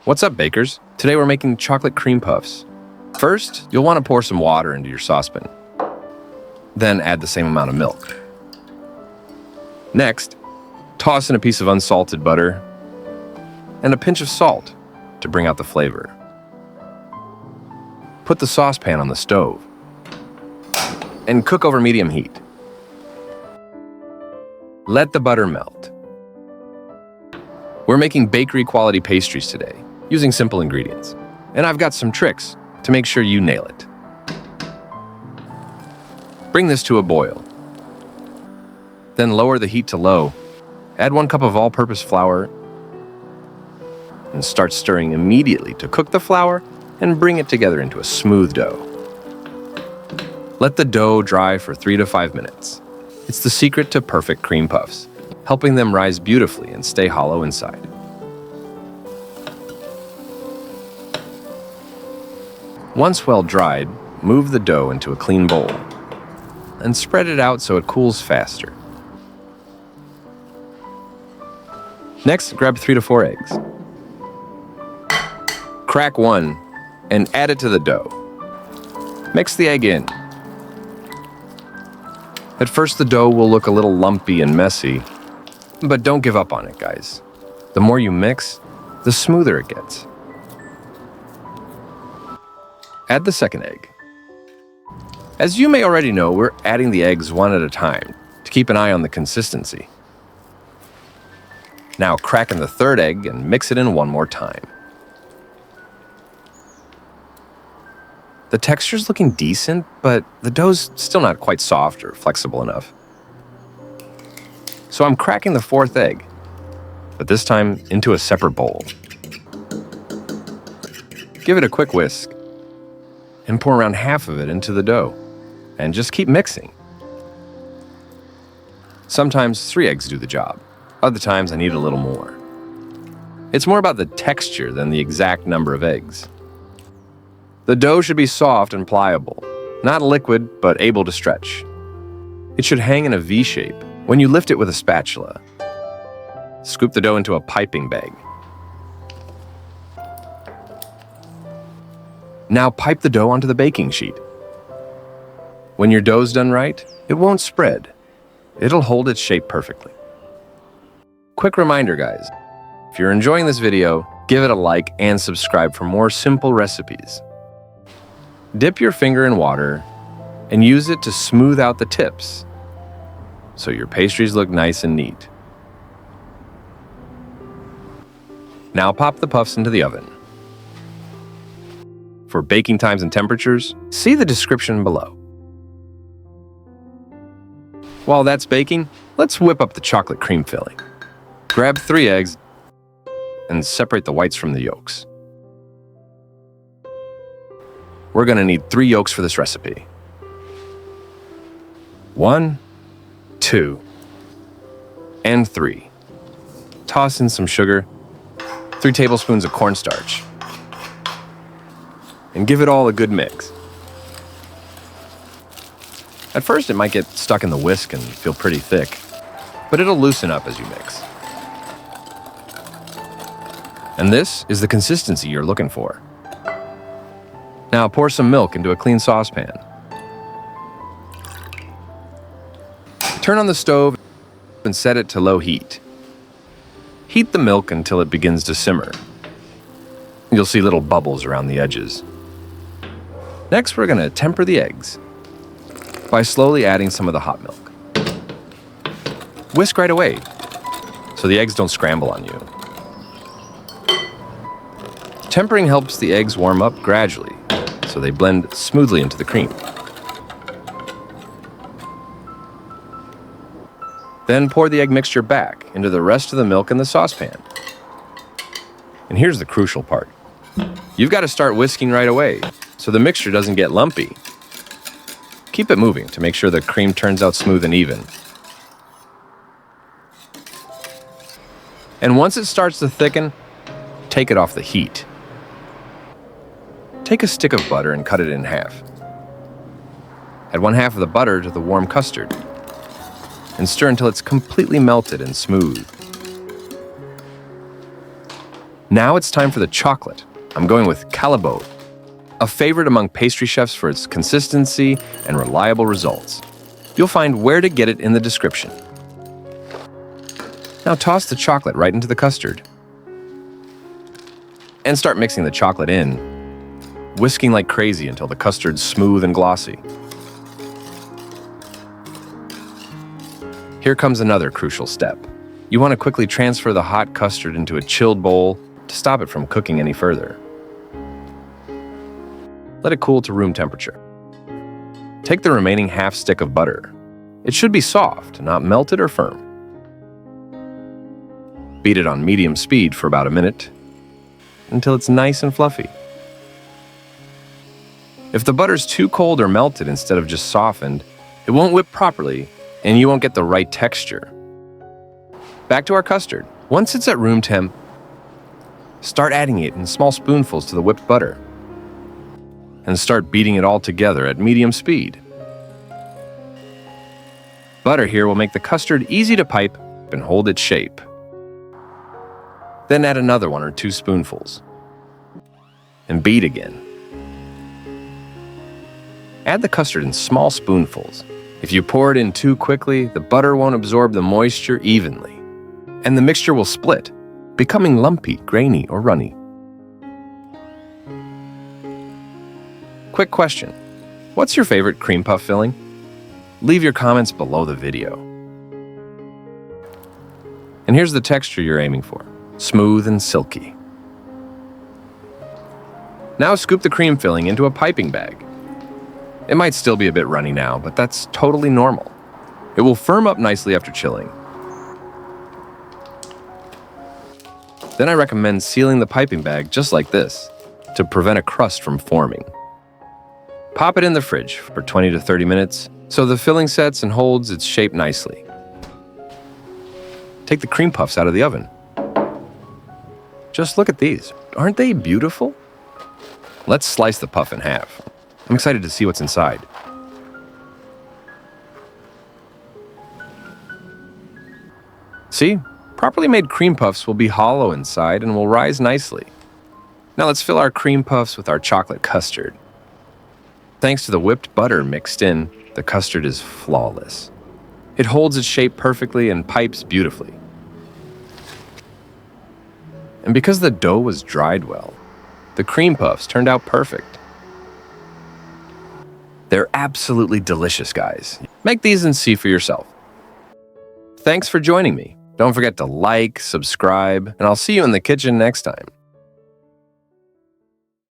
What's up, bakers? Today we're making chocolate cream puffs. First, you'll want to pour some water into your saucepan. Then add the same amount of milk. Next, toss in a piece of unsalted butter and a pinch of salt to bring out the flavor. Put the saucepan on the stove and cook over medium heat. Let the butter melt. We're making bakery quality pastries today, using simple ingredients. And I've got some tricks to make sure you nail it. Bring this to a boil. Then lower the heat to low. Add 1 cup of all-purpose flour and start stirring immediately to cook the flour and bring it together into a smooth dough. Let the dough dry for 3 to 5 minutes. It's the secret to perfect cream puffs, helping them rise beautifully and stay hollow inside. Once well dried, move the dough into a clean bowl and spread it out so it cools faster. Next, grab 3 to 4 eggs. Crack 1 and add it to the dough. Mix the egg in. At first, the dough will look a little lumpy and messy, but don't give up on it, guys. The more you mix, the smoother it gets. Add the second egg. As you may already know, we're adding the eggs one at a time to keep an eye on the consistency. Now crack in the third egg and mix it in one more time. The texture's looking decent, but the dough's still not quite soft or flexible enough. So I'm cracking the fourth egg, but this time into a separate bowl. Give it a quick whisk and pour around half of it into the dough, and just keep mixing. Sometimes 3 eggs do the job. Other times I need a little more. It's more about the texture than the exact number of eggs. The dough should be soft and pliable, not liquid, but able to stretch. It should hang in a V shape when you lift it with a spatula. Scoop the dough into a piping bag. Now pipe the dough onto the baking sheet. When your dough's done right, it won't spread. It'll hold its shape perfectly. Quick reminder, guys, if you're enjoying this video, give it a like and subscribe for more simple recipes. Dip your finger in water and use it to smooth out the tips so your pastries look nice and neat. Now pop the puffs into the oven. For baking times and temperatures, see the description below. While that's baking, let's whip up the chocolate cream filling. Grab 3 eggs and separate the whites from the yolks. We're going to need 3 yolks for this recipe. 1, 2, and 3. Toss in some sugar, 3 tablespoons of cornstarch, and give it all a good mix. At first, it might get stuck in the whisk and feel pretty thick, but it'll loosen up as you mix. And this is the consistency you're looking for. Now pour some milk into a clean saucepan. Turn on the stove and set it to low heat. Heat the milk until it begins to simmer. You'll see little bubbles around the edges. Next, we're going to temper the eggs by slowly adding some of the hot milk. Whisk right away so the eggs don't scramble on you. Tempering helps the eggs warm up gradually so they blend smoothly into the cream. Then pour the egg mixture back into the rest of the milk in the saucepan. And here's the crucial part. You've got to start whisking right away so the mixture doesn't get lumpy. Keep it moving to make sure the cream turns out smooth and even. And once it starts to thicken, take it off the heat. Take a stick of butter and cut it in half. Add 1/2 of the butter to the warm custard and stir until it's completely melted and smooth. Now it's time for the chocolate. I'm going with Calabote, a favorite among pastry chefs for its consistency and reliable results. You'll find where to get it in the description. Now toss the chocolate right into the custard. And start mixing the chocolate in, whisking like crazy until the custard's smooth and glossy. Here comes another crucial step. You want to quickly transfer the hot custard into a chilled bowl to stop it from cooking any further. Let it cool to room temperature. Take the remaining half stick of butter. It should be soft, not melted or firm. Beat it on medium speed for about a minute until it's nice and fluffy. If the butter's too cold or melted instead of just softened, it won't whip properly and you won't get the right texture. Back to our custard. Once it's at room temp, start adding it in small spoonfuls to the whipped butter and start beating it all together at medium speed. Butter here will make the custard easy to pipe and hold its shape. Then add another 1 or 2 spoonfuls and beat again. Add the custard in small spoonfuls. If you pour it in too quickly, the butter won't absorb the moisture evenly, and the mixture will split, becoming lumpy, grainy, or runny. Quick question: what's your favorite cream puff filling? Leave your comments below the video. And here's the texture you're aiming for: smooth and silky. Now scoop the cream filling into a piping bag. It might still be a bit runny now, but that's totally normal. It will firm up nicely after chilling. Then I recommend sealing the piping bag just like this to prevent a crust from forming. Pop it in the fridge for 20 to 30 minutes so the filling sets and holds its shape nicely. Take the cream puffs out of the oven. Just look at these. Aren't they beautiful? Let's slice the puff in half. I'm excited to see what's inside. See? Properly made cream puffs will be hollow inside and will rise nicely. Now let's fill our cream puffs with our chocolate custard. Thanks to the whipped butter mixed in, the custard is flawless. It holds its shape perfectly and pipes beautifully. And because the dough was dried well, the cream puffs turned out perfect. They're absolutely delicious, guys. Make these and see for yourself. Thanks for joining me. Don't forget to like, subscribe, and I'll see you in the kitchen next time.